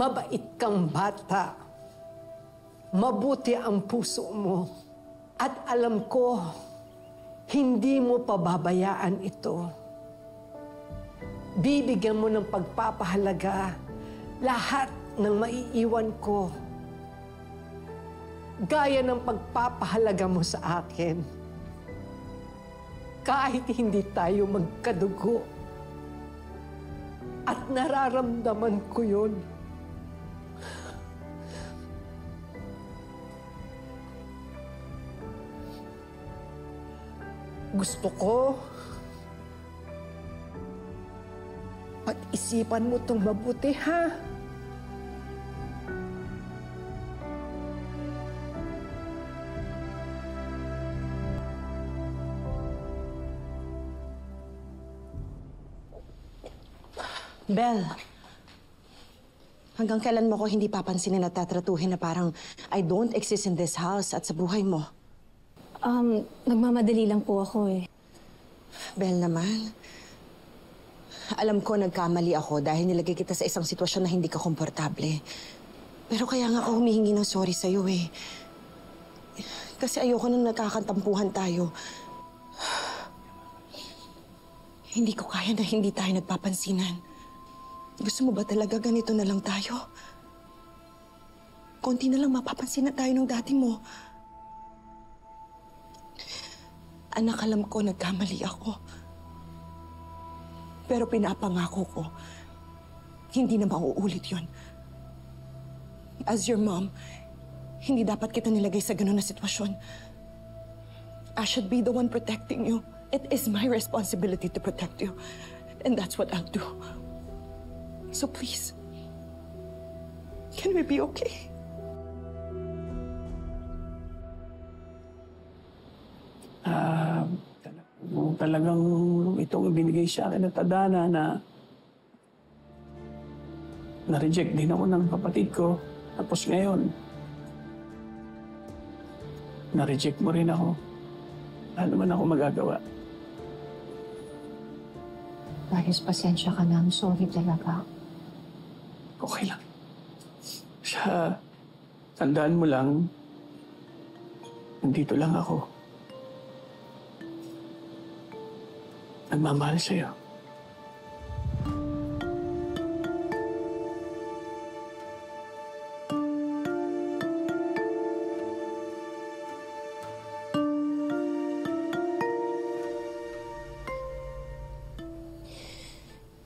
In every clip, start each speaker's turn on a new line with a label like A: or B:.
A: Mabait kang bata. Mabuti ang puso mo. At alam ko, hindi mo pababayaan ito. Bibigyan mo ng pagpapahalaga lahat ng maiiwan ko. Gaya ng pagpapahalaga mo sa akin. Kahit hindi tayo magkadugo. At nararamdaman ko yun. Gusto ko, pag-isipan mo itong mabuti, ha?
B: Belle, hanggang kailan mo ko hindi papansinin at tatratuhin na parang I don't exist in this house at sa buhay mo?
C: Nagmamadali lang po ako eh.
B: Belle naman, alam ko nagkamali ako dahil nilagay kita sa isang sitwasyon na hindi ka komportable. Pero kaya nga ako humihingi ng sorry sa'yo eh. Kasi ayoko nang nagkakantampuhan tayo. Hindi ko kaya na hindi tayo nagpapansinan. Gusto mo ba talaga ganito na lang tayo? Konti na lang mapapansin na tayo ng dati mo. Anak, alam ko nagkamali ako. Pero pinapangako ko, hindi na mauulit yun. As your mom, hindi dapat kita nilagay sa ganun na sitwasyon. I should be the one protecting you. It is my responsibility to protect you. And that's what I'll do. So please, can we be okay?
D: Talagang itong ibinigay sa akin at Adana na na-reject din ako ng kapatid ko. Tapos ngayon, na-reject mo rin ako. Ano man ako magagawa?
C: Darius, pasensya ka na. I'm sorry talaga.
D: Okay lang. Tandaan mo lang, nandito lang ako. Nagmamahal sa'yo.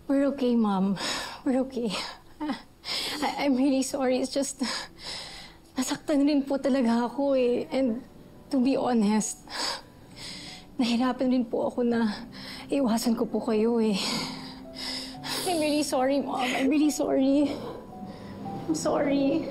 C: We're okay, Mom. We're okay. I'm really sorry. It's just, nasaktan rin po talaga ako eh. And to be honest, nahirapan rin po ako na iwasan ko po kayo eh. I'm really sorry, Mom. I'm really sorry. I'm sorry.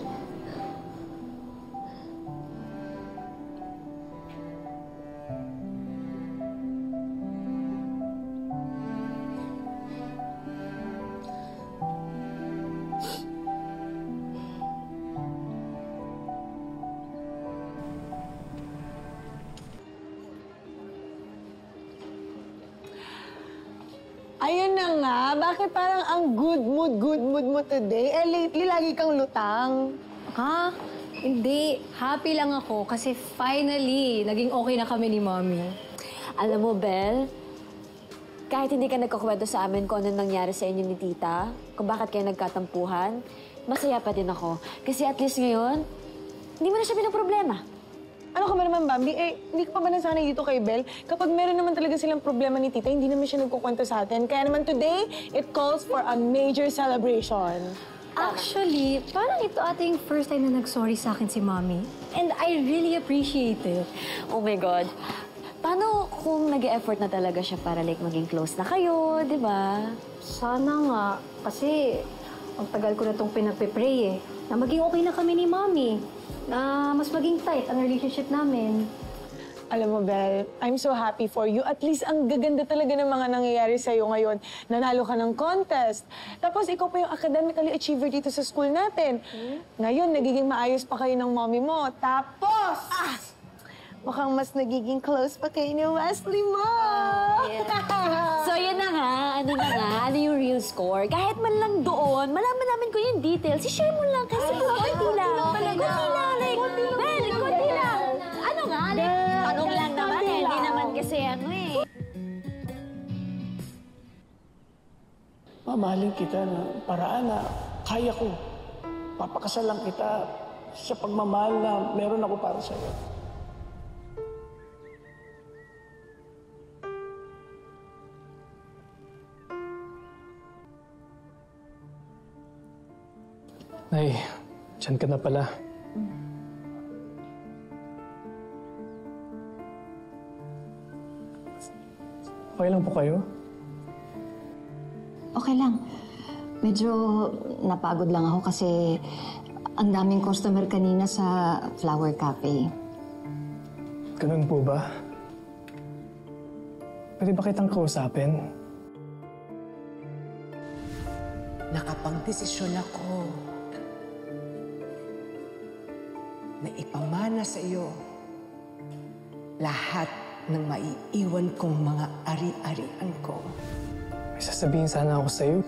E: Ayun na nga, bakit parang ang good mood mo today? Eh, lately, lagi kang lutang.
C: Ha? Hindi. Happy lang ako kasi finally, naging okay na kami ni Mommy.
F: Alam mo, Belle, kahit hindi ka nagkakwento sa amin kung ano nangyari sa inyo ni Tita, kung bakit kayo nagkatampuhan, masaya pa din ako. Kasi at least ngayon, hindi mo na siya pinaproblema.
E: Ano ka ba naman, Bambi? Eh, hindi ka pa ba nasanay dito kay Belle? Kapag meron naman talaga silang problema ni Tita, hindi naman siya nagkukwento sa atin. Kaya naman today, it calls for a major celebration.
C: Actually, parang ito ating first time na nag-sorry sa akin si Mommy. And I really appreciate it.
F: Oh my God. Paano kung nag-e-effort na talaga siya para like maging close na kayo, di ba?
C: Sana nga. Kasi ang tagal ko na itong pinagpe-pray eh. Na maging okay na kami ni Mommy. Na mas maging tight ang relationship namin.
E: Alam mo, Belle, I'm so happy for you. At least ang gaganda talaga ng mga nangyayari sa'yo ngayon. Nanalo ka ng contest. Tapos ikaw pa yung academically achiever dito sa school natin. Ngayon, nagiging maayos pa kayo ng mommy mo. Tapos, mukhang mas nagiging close pa kayo ni Wesley mo.
F: So, yun na nga. Ano yung real score? Kahit man lang doon, malaman namin ko yung details. I-share mo lang kasi. Konti lang. Konti lang. Like, Bel, konti lang. Ano nga? Like, tanong lang naman eh. Hindi naman kasi ano eh.
D: Mamahalin kita na paraan na kaya ko. Papakasalan kita sa pagmamahal na meron ako para sa'yo. Nay, dyan ka na pala. Okay lang po kayo?
G: Okay lang. Medyo napagod lang ako kasi ang daming customer kanina sa Flower Cafe.
D: Ganun po ba? Pwede ba kitang kausapin?
A: Nakapagdesisyon ako na ipamana sa iyo lahat ng maiiwan kong mga ari-arian ko.
D: May sasabihin sana ako sa'yo.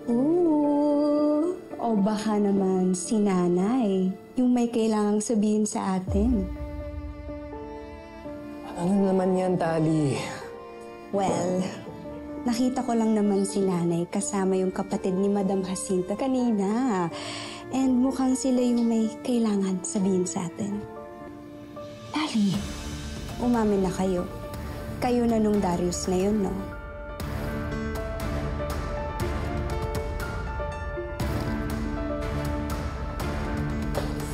H: Oo. O baka naman si nanay, yung may kailangang sabihin sa atin.
D: Ano naman yan, Tali?
H: Well, nakita ko lang naman si nanay kasama yung kapatid ni Madam Jacinta kanina. And mukhang sila yung may kailangan sabihin sa atin. Tali, umamin na kayo. Kayo na nung Darius na yun, no?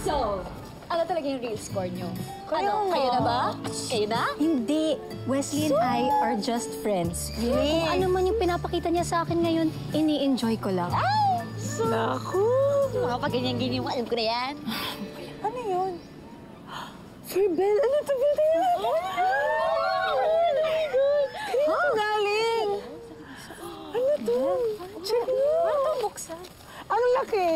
F: So, ano talaga yung real score nyo? Ano, kayo na ba? Kayo na?
C: Hindi. Wesley and I are just friends. Kung ano man yung pinapakita niya sa akin ngayon, ini-enjoy ko lang.
F: Ay! Naku! Mga pag-ganyan-ganyan mo, alam ko na yan.
E: Ano yun? For Belle, ano to, Belle? Oh my God! Ito galing! Ano to? Check mo!
F: Ano to buksan?
E: Ang laki!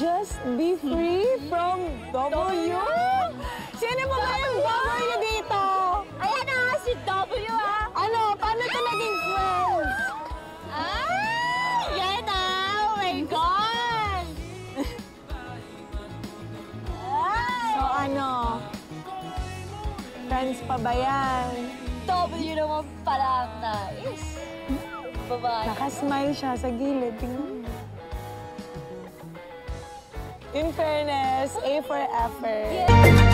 E: Just be free from W? Sino ba ba yung W dito?
F: Ayan na, si W ah!
E: Ano? Paano ito naging friends?
F: Ah! Yan na! Oh my God!
E: So ano? Friends pa ba yan?
F: W naman pala ang nais. Babae.
E: Nakasmile siya sa gilid. Tingnan mo. In fairness, A for effort.
F: Yeah.